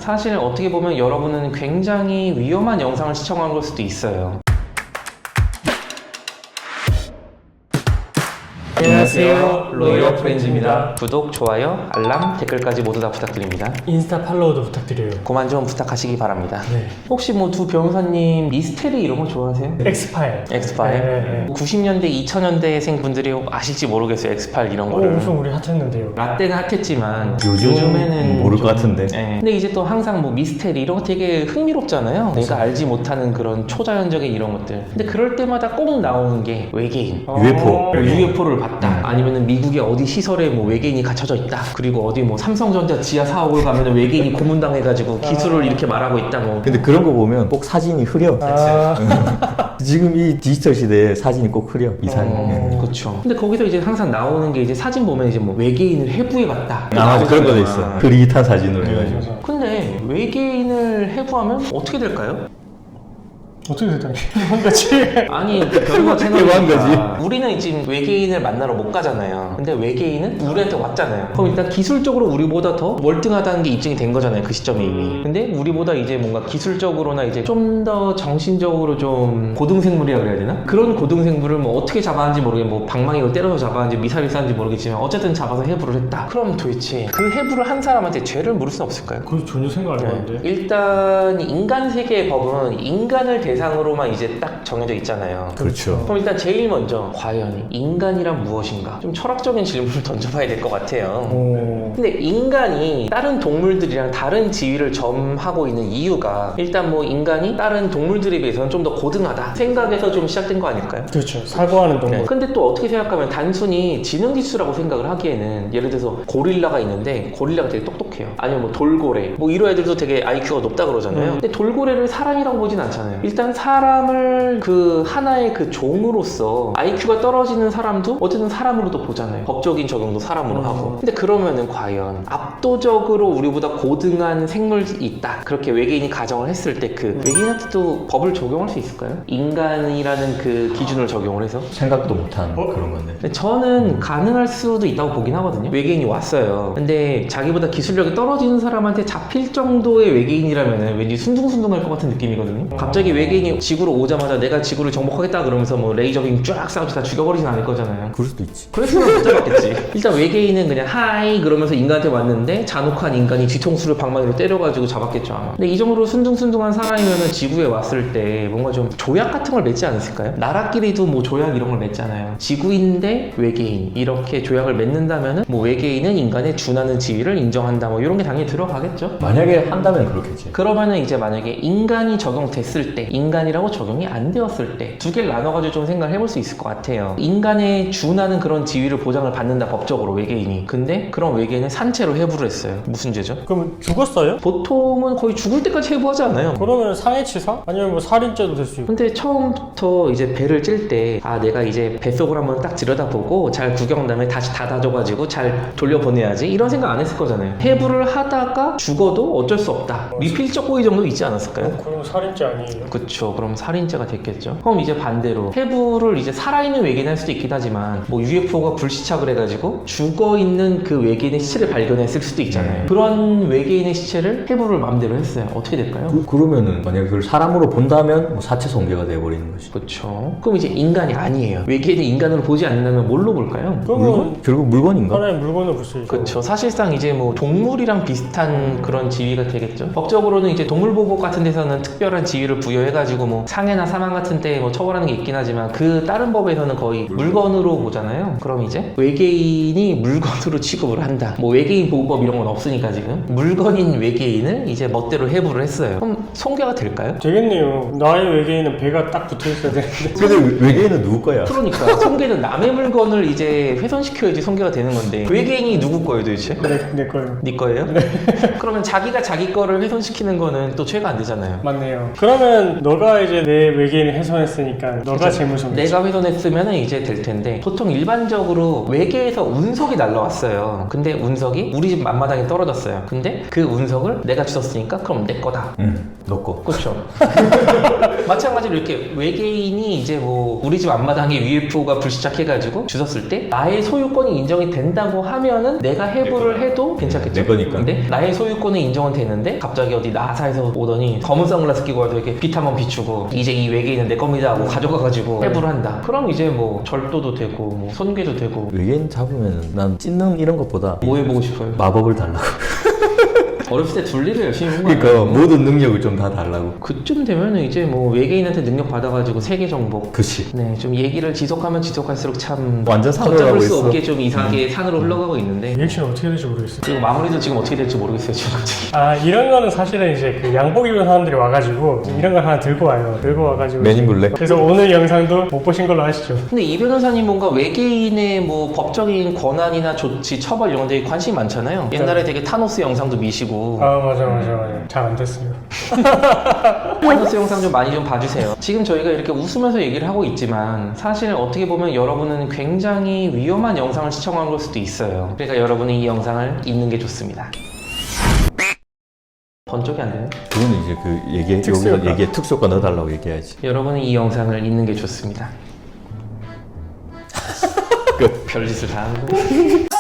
사실 어떻게 보면 여러분은 굉장히 위험한 영상을 시청한 걸 수도 있어요. 안녕하세요, 로이어 프렌즈입니다. 구독, 좋아요, 알람, 댓글까지 모두 다 부탁드립니다. 인스타 팔로우도 부탁드려요. 그만 좀 부탁하시기 바랍니다. 네. 혹시 뭐 두 변호사님 미스테리 이런 거 좋아하세요? 엑스파일. 엑스파일? 네. 90년대, 2000년대생 분들이 아실지 모르겠어요. 엑스파일 이런 거를. 엄청 우리 핫했는데요. 라떼는 핫했지만 요즘에는 모를 것 같은데. 네. 근데 이제 또 항상 뭐 미스테리 이런 거 되게 흥미롭잖아요. 내가 알지 못하는 그런 초자연적인 이런 것들. 근데 그럴 때마다 꼭 나오는 게 외계인. UFO. UFO를 봤다. 아니면은 미국의 어디 시설에 뭐 외계인이 갇혀져 있다. 그리고 어디 뭐 삼성전자 지하 사옥을 가면은 외계인이 고문당해가지고 기술을 이렇게 말하고 있다. 뭐. 근데 그런 거 보면 꼭 사진이 흐려. 지금 이 디지털 시대에 사진이 꼭 흐려. 이 사진. 그렇죠. 근데 거기서 이제 항상 나오는 게 이제 사진 보면 이제 뭐 외계인을 해부해 봤다. 맞아. 그런 거도 있어. 흐릿한 사진으로 해가지고. 근데 외계인을 해부하면 어떻게 될까요? 어떻게 됐다니? 한 거지? 아니 그 변호사 한 채널이니까 거지. 우리는 지금 외계인을 만나러 못 가잖아요. 근데 외계인은 우리한테 왔잖아요. 그럼 일단 기술적으로 우리보다 더 월등하다는 게 입증이 된 거잖아요. 그 시점에 이미. 근데 우리보다 이제 뭔가 기술적으로나 이제 좀 더 정신적으로 좀 고등생물이라 그래야 되나? 그런 고등생물을 뭐 어떻게 잡아왔는지 모르겠고 뭐 방망이로 때려서 잡아왔는지 미사일 쐈는지 모르겠지만 어쨌든 잡아서 해부를 했다. 그럼 도대체 그 해부를 한 사람한테 죄를 물을 수는 없을까요? 그거 전혀 생각 안 해봤는데. 일단 인간 세계의 법은 인간을 대상으로만 이제 딱 정해져 있잖아요. 그렇죠. 그럼 일단 제일 먼저 과연 인간이란 무엇인가? 좀 철학적인 질문을 던져봐야 될 것 같아요. 근데 인간이 다른 동물들이랑 다른 지위를 점하고 있는 이유가 일단 뭐 인간이 다른 동물들에 비해서는 좀 더 고등하다 생각에서 좀 시작된 거 아닐까요? 그렇죠. 사고하는 동물. 네. 근데 또 어떻게 생각하면 단순히 지능 기수라고 생각을 하기에는 예를 들어서 고릴라가 있는데 고릴라가 되게 똑똑해요. 아니면 뭐 돌고래 뭐 이런 애들도 되게 IQ가 높다 그러잖아요. 근데 돌고래를 사람이라고 보진 않잖아요. 일단 사람을 그 하나의 그 종으로서 IQ가 떨어지는 사람도 어쨌든 사람으로도 보잖아요. 법적인 적용도 사람으로 하고. 근데 그러면은 과연 압도적으로 우리보다 고등한 생물이 있다. 그렇게 외계인이 가정을 했을 때 그 외계인한테도 법을 적용할 수 있을까요? 인간이라는 그 기준을 적용을 해서? 생각도 못한 그런 건데. 근데 저는 가능할 수도 있다고 보긴 하거든요. 외계인이 왔어요. 근데 자기보다 기술력이 떨어지는 사람한테 잡힐 정도의 외계인이라면 왠지 순둥순둥할 것 같은 느낌이거든요. 갑자기 외계인이 지구로 오자마자 내가 지구를 정복하겠다 그러면서 뭐 레이저빔 쫙 쏴서 다 죽여버리진 않을 거잖아요. 그럴 수도 있지. 그랬으면 못 잡았겠지. 일단 외계인은 그냥 하이 그러면서 인간한테 왔는데 잔혹한 인간이 뒤통수를 방망이로 때려가지고 잡았겠죠 아마. 근데 이 정도로 순둥순둥한 사람이면 지구에 왔을 때 뭔가 좀 조약 같은 걸 맺지 않았을까요? 나라끼리도 뭐 조약 이런 걸 맺잖아요. 지구인대 외계인 이렇게 조약을 맺는다면은 뭐 외계인은 인간에 준하는 지위를 인정한다 뭐 이런 게 당연히 들어가겠죠. 만약에 한다면 그렇겠지. 그러면은 이제 만약에 인간이 적용됐을 때 인간이라고 적용이 안 되었을 때 두 개를 나눠가지고 좀 생각을 해볼 수 있을 것 같아요. 인간에 준하는 그런 지위를 보장을 받는다 법적으로 외계인이. 근데 그런 외계인은 산채로 해부를 했어요. 무슨 죄죠? 그럼 죽었어요? 보통은 거의 죽을 때까지 해부하지 않아요. 그러면 상해치사? 아니면 뭐 살인죄도 될 수 있고. 근데 처음부터 이제 배를 찔 때 아 내가 이제 뱃속을 한번 딱 들여다보고 잘 구경 다음에 다시 닫아줘가지고 잘 돌려보내야지 이런 생각 안 했을 거잖아요. 해부를 하다가 죽어도 어쩔 수 없다. 미필적 고의 정도 있지 않았을까요? 그럼 살인죄 아니에요? 그쵸. 그럼 살인죄가 됐겠죠. 그럼 이제 반대로 해부를 이제 살아있는 외계인 할 수도 있긴 하지만 뭐 UFO가 불시착을 해가지고 죽어있는 그 외계인의 시체를 발견했을 수도 있잖아요. 그런 외계인의 시체를 해부를 마음대로 했어요. 어떻게 될까요? 그러면은 만약에 그걸 사람으로 본다면 뭐 사체 손괴가 돼버리는 거지. 그렇죠. 그럼 이제 인간이 아니에요. 외계인을 인간으로 보지 않는다면 뭘로 볼까요? 그러면 결국 물건인가? 하나의 물건을 볼 수 있죠. 그렇죠. 사실상 이제 뭐 동물이랑 비슷한 그런 지위가 되겠죠. 법적으로는 이제 동물보호법 같은 데서는 특별한 지위를 부여해가지고 뭐 상해나 사망 같은 때 뭐 처벌하는 게 있긴 하지만 그 다른 법에서는 거의 물건으로 보잖아요. 그럼 이제 외계인이 물건으로 취급을 한다. 뭐 외계인 보호법 이런 건 없으니까 지금 물건인 외계인을 이제 멋대로 해부를 했어요. 그럼 송괴가 될까요? 되겠네요. 나의 외계인은 배가 딱 붙어 있어야 되는데. 근데 외계인은 누구 거야? 그러니까 송괴는 남의 물건을 이제 훼손시켜야지 송괴가 되는 건데 외계인이 누구 거예요 도대체? 내 거예요. 네 거예요? 그러면 자기가 자기 거를 훼손시키는 거는 또 죄가 안 되잖아요. 맞네요. 그러면 너가 이제 내 외계인을 훼손했으니까 너가 재무som. 내가 훼손했으면 이제 될 텐데 보통 일반적으로 외계에서 운석이 날라왔어요. 근데 운석이 우리 집 앞마당에 떨어졌어요. 근데 그 운석을 내가 주웠으니까 그럼 내 거다. 너 거. 그렇죠. 마찬가지로 이렇게 외계인이 이제 뭐 우리 집 앞마당에 UFO가 불시착해가지고 주웠을 때 나의 소유권이 인정이 된다고 하면은 내가 해부를 해도 괜찮겠죠. 내 거니까. 근데 나의 소유권은 인정은 되는데 갑자기 어디 나사에서 오더니 검은 선글라스 끼고 와서 이렇게 빛 한번 비추고 이제 이 외계인은 내 겁니다 하고 가져가가지고 해부를 한다. 그럼 이제 뭐 절도도 되고 뭐 손괴도 되고. 외계인 잡으면 난 찢는 이런 것보다 뭐 해보고 싶어요? 마법을 달라고. 어렸을 때 둘리를 열심히 한 거예요. 그러니까 모든 능력을 좀 다 달라고. 그쯤 되면은 이제 뭐 외계인한테 능력 받아가지고 세계 정복. 그치. 네, 좀 얘기를 지속하면 지속할수록 참 완전 산으로 걷잡을 가고 수 있어. 없게 좀 이상하게 산으로 흘러가고 있는데 리액션 어떻게 될지 모르겠어요. 그리고 마무리도 지금 어떻게 될지 모르겠어요 지금 갑자기. 아 이런 거는 사실은 이제 그 양복 입은 사람들이 와가지고 이런 걸 하나 들고 와요. 들고 와가지고 맨인 블랙. 그래서 오늘 영상도 못 보신 걸로 아시죠? 근데 이 변호사님 뭔가 외계인의 뭐 법적인 권한이나 조치, 처벌 이런 데 관심이 많잖아요. 옛날에 되게 타노스 영상도 미시고 아 맞아. 잘 안 됐어요. 타노스 영상 좀 많이 좀 봐주세요. 지금 저희가 이렇게 웃으면서 얘기를 하고 있지만 사실 어떻게 보면 여러분은 굉장히 위험한 영상을 시청한 걸 수도 있어요. 그러니까 여러분은 이 영상을 잊는 게 좋습니다. 번쩍이 안 되네. 그거는 이제 그 얘기 특수효과. 여기서 얘기에 특수효과 넣어달라고 얘기해야지. 여러분은 이 영상을 잊는 게 좋습니다. 끝. 별짓을 다 하는 거.